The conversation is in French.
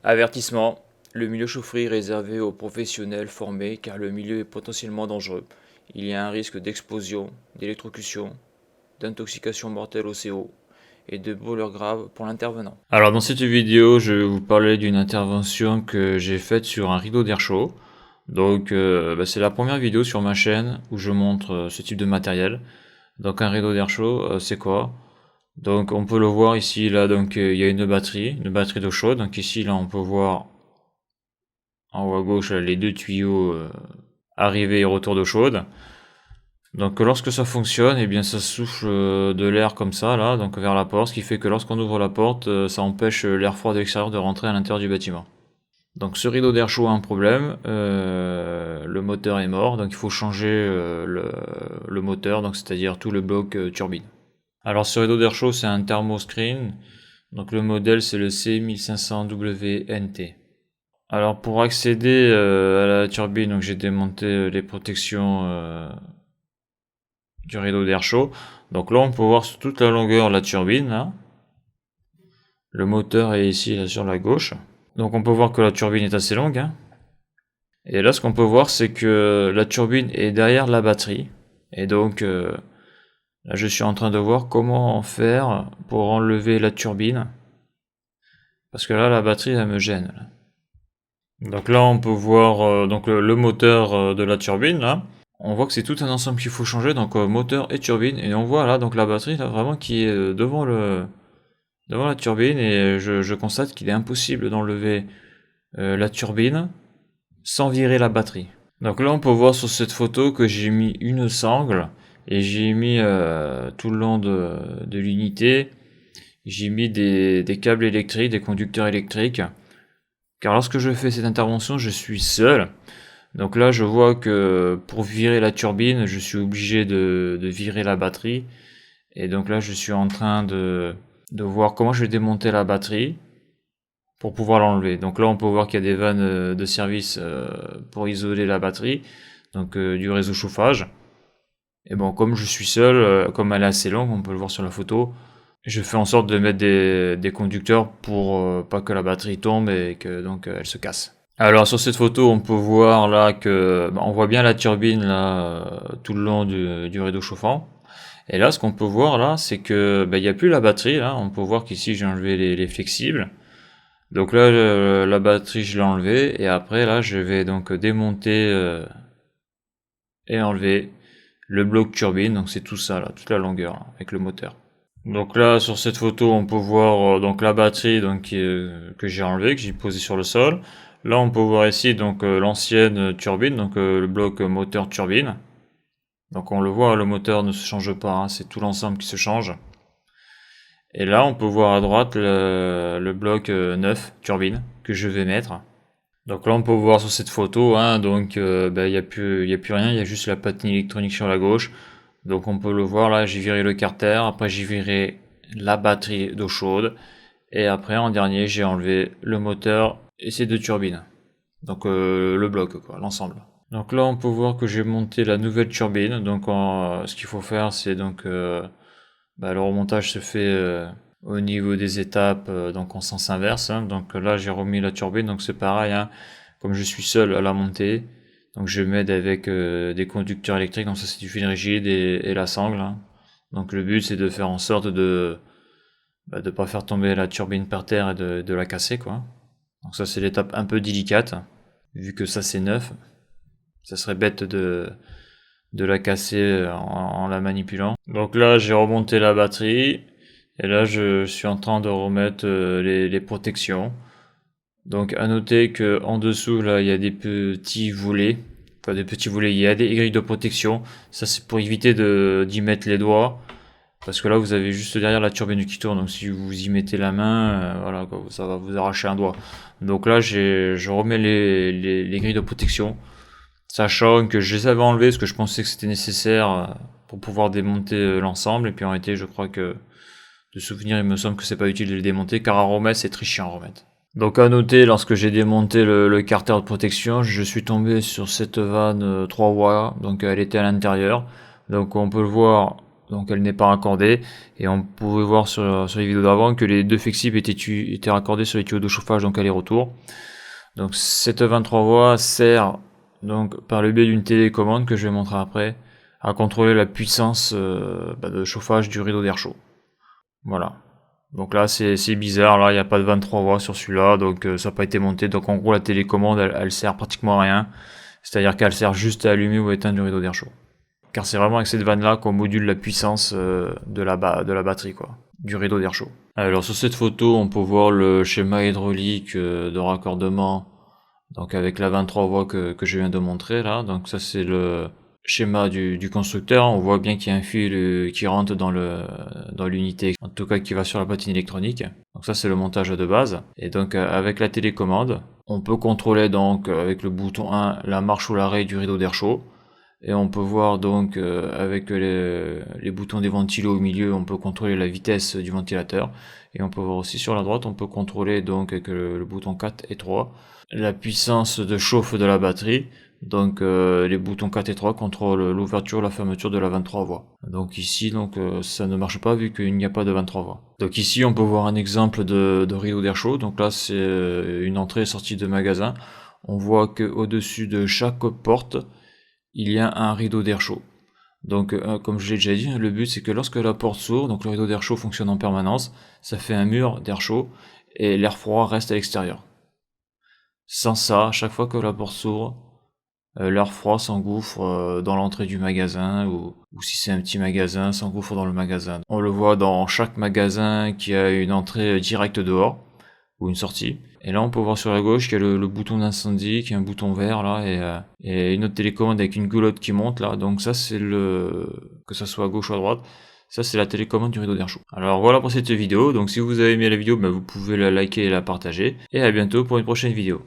Avertissement, le milieu chaufferie est réservé aux professionnels formés car le milieu est potentiellement dangereux. Il y a un risque d'explosion, d'électrocution, d'intoxication mortelle au CO et de brûlures graves pour l'intervenant. Alors dans cette vidéo, je vais vous parler d'une intervention que j'ai faite sur un rideau d'air chaud. Donc c'est la première vidéo sur ma chaîne où je montre ce type de matériel. Donc un rideau d'air chaud, c'est quoi? Donc on peut le voir ici, là, donc il y a une batterie d'eau chaude. Donc ici, là, on peut voir en haut à gauche les deux tuyaux arrivée et retour d'eau chaude. Donc lorsque ça fonctionne, eh bien ça souffle de l'air comme ça, là, donc vers la porte, ce qui fait que lorsqu'on ouvre la porte, ça empêche l'air froid de l'extérieur de rentrer à l'intérieur du bâtiment. Donc ce rideau d'air chaud a un problème, le moteur est mort, donc il faut changer le moteur, donc c'est-à-dire tout le bloc turbine. Alors ce rideau d'air chaud c'est un thermoscreen, donc le modèle c'est le C1500WNT. Alors pour accéder à la turbine, donc j'ai démonté les protections du rideau d'air chaud. Donc là on peut voir sur toute la longueur la turbine là. Le moteur est ici là, sur la gauche. Donc on peut voir que la turbine est assez longue. Hein. Et là ce qu'on peut voir c'est que la turbine est derrière la batterie. Et donc là je suis en train de voir comment faire pour enlever la turbine. Parce que là la batterie elle me gêne. Là. Donc là on peut voir donc le moteur de la turbine là. On voit que c'est tout un ensemble qu'il faut changer, donc moteur et turbine, et on voit là donc la batterie là vraiment qui est devant la turbine, et je constate qu'il est impossible d'enlever la turbine sans virer la batterie. Donc là on peut voir sur cette photo que j'ai mis une sangle et j'ai mis tout le long de l'unité, j'ai mis des câbles électriques, des conducteurs électriques, car lorsque je fais cette intervention je suis seul. Donc là je vois que pour virer la turbine je suis obligé de virer la batterie, et donc là je suis en train de voir comment je vais démonter la batterie pour pouvoir l'enlever. Donc là on peut voir qu'il y a des vannes de service pour isoler la batterie, donc du réseau chauffage. Et bon, comme je suis seul, comme elle est assez longue, on peut le voir sur la photo, je fais en sorte de mettre des conducteurs pour pas que la batterie tombe et que donc elle se casse. Alors sur cette photo on peut voir là que on voit bien la turbine là tout le long du rideau chauffant. Et là ce qu'on peut voir là c'est que il n'y a plus la batterie là, on peut voir qu'ici j'ai enlevé les flexibles. Donc là la batterie je l'ai enlevée, et après là je vais donc démonter et enlever le bloc turbine, donc c'est tout ça là, toute la longueur là, avec le moteur. Donc là sur cette photo on peut voir donc la batterie donc que j'ai enlevée, que j'ai posée sur le sol. Là on peut voir ici donc l'ancienne turbine, donc le bloc moteur turbine. Donc on le voit, le moteur ne se change pas, hein, c'est tout l'ensemble qui se change. Et là on peut voir à droite le bloc neuf turbine que je vais mettre. Donc là on peut voir sur cette photo, hein, donc il n'y a plus rien, il y a juste la patine électronique sur la gauche. Donc on peut le voir là, j'ai viré le carter, après j'ai viré la batterie d'eau chaude, et après en dernier j'ai enlevé le moteur et ces deux turbines. Donc le bloc quoi, l'ensemble. Donc là on peut voir que j'ai monté la nouvelle turbine. Donc ce qu'il faut faire c'est donc le remontage se fait au niveau des étapes donc en sens inverse. Hein. Donc là j'ai remis la turbine, donc c'est pareil, hein, comme je suis seul à la monter. Donc je m'aide avec des conducteurs électriques, donc ça c'est du fil rigide et la sangle. Hein. Donc le but c'est de faire en sorte de pas faire tomber la turbine par terre et de la casser quoi. Donc ça c'est l'étape un peu délicate, vu que ça c'est neuf. Ça serait bête de la casser en la manipulant. Donc là j'ai remonté la batterie, et là je suis en train de remettre les protections. Donc à noter que en dessous là il y a des petits volets, il y a des grilles de protection. Ça c'est pour éviter d'y mettre les doigts, parce que là vous avez juste derrière la turbine qui tourne, donc si vous y mettez la main, voilà quoi, ça va vous arracher un doigt. Donc là je remets les grilles de protection, sachant que je les avais enlevées parce que je pensais que c'était nécessaire pour pouvoir démonter l'ensemble, et puis en réalité je crois que de souvenir il me semble que c'est pas utile de les démonter, car à remettre c'est très chiant à remettre. Donc à noter, lorsque j'ai démonté le carter de protection, je suis tombé sur cette vanne 3 voies, donc elle était à l'intérieur. Donc on peut le voir donc elle n'est pas raccordée, et on pouvait voir sur les vidéos d'avant que les deux flexibles étaient raccordés sur les tuyaux de chauffage, donc aller-retour. Donc cette 23 voies sert donc par le biais d'une télécommande que je vais montrer après à contrôler la puissance de chauffage du rideau d'air chaud. Voilà. Donc là c'est bizarre, là il n'y a pas de 23 voies sur celui-là, donc ça n'a pas été monté. Donc en gros la télécommande elle sert pratiquement à rien, c'est-à-dire qu'elle sert juste à allumer ou éteindre du rideau d'air chaud. Car c'est vraiment avec cette vanne là qu'on module la puissance de la batterie, quoi, du rideau d'air chaud. Alors sur cette photo on peut voir le schéma hydraulique de raccordement, donc avec la 23 voies que je viens de montrer là. Donc ça c'est le schéma du constructeur. On voit bien qu'il y a un fil qui rentre dans l'unité, en tout cas qui va sur la platine électronique. Donc ça c'est le montage de base. Et donc avec la télécommande on peut contrôler donc avec le bouton 1 la marche ou l'arrêt du rideau d'air chaud. Et on peut voir donc avec les boutons des ventilos au milieu, on peut contrôler la vitesse du ventilateur. Et on peut voir aussi sur la droite, on peut contrôler donc avec le bouton 4 et 3 la puissance de chauffe de la batterie. Donc les boutons 4 et 3 contrôlent l'ouverture, la fermeture de la 23 voies. Donc ici ça ne marche pas vu qu'il n'y a pas de 23 voies. Donc ici on peut voir un exemple de rideau d'air chaud. Donc là c'est une entrée et sortie de magasin. On voit que au-dessus de chaque porte il y a un rideau d'air chaud. Donc comme je l'ai déjà dit, le but c'est que lorsque la porte s'ouvre, donc le rideau d'air chaud fonctionne en permanence, ça fait un mur d'air chaud et l'air froid reste à l'extérieur. Sans ça, à chaque fois que la porte s'ouvre, l'air froid s'engouffre dans l'entrée du magasin, ou si c'est un petit magasin, s'engouffre dans le magasin. On le voit dans chaque magasin qui a une entrée directe dehors, ou une sortie. Et là on peut voir sur la gauche qu'il y a le bouton d'incendie, qui est un bouton vert là, et une autre télécommande avec une goulotte qui monte là. Donc ça c'est que ça soit à gauche ou à droite, ça c'est la télécommande du rideau d'air chaud. Alors voilà pour cette vidéo. Donc si vous avez aimé la vidéo, vous pouvez la liker et la partager. Et à bientôt pour une prochaine vidéo.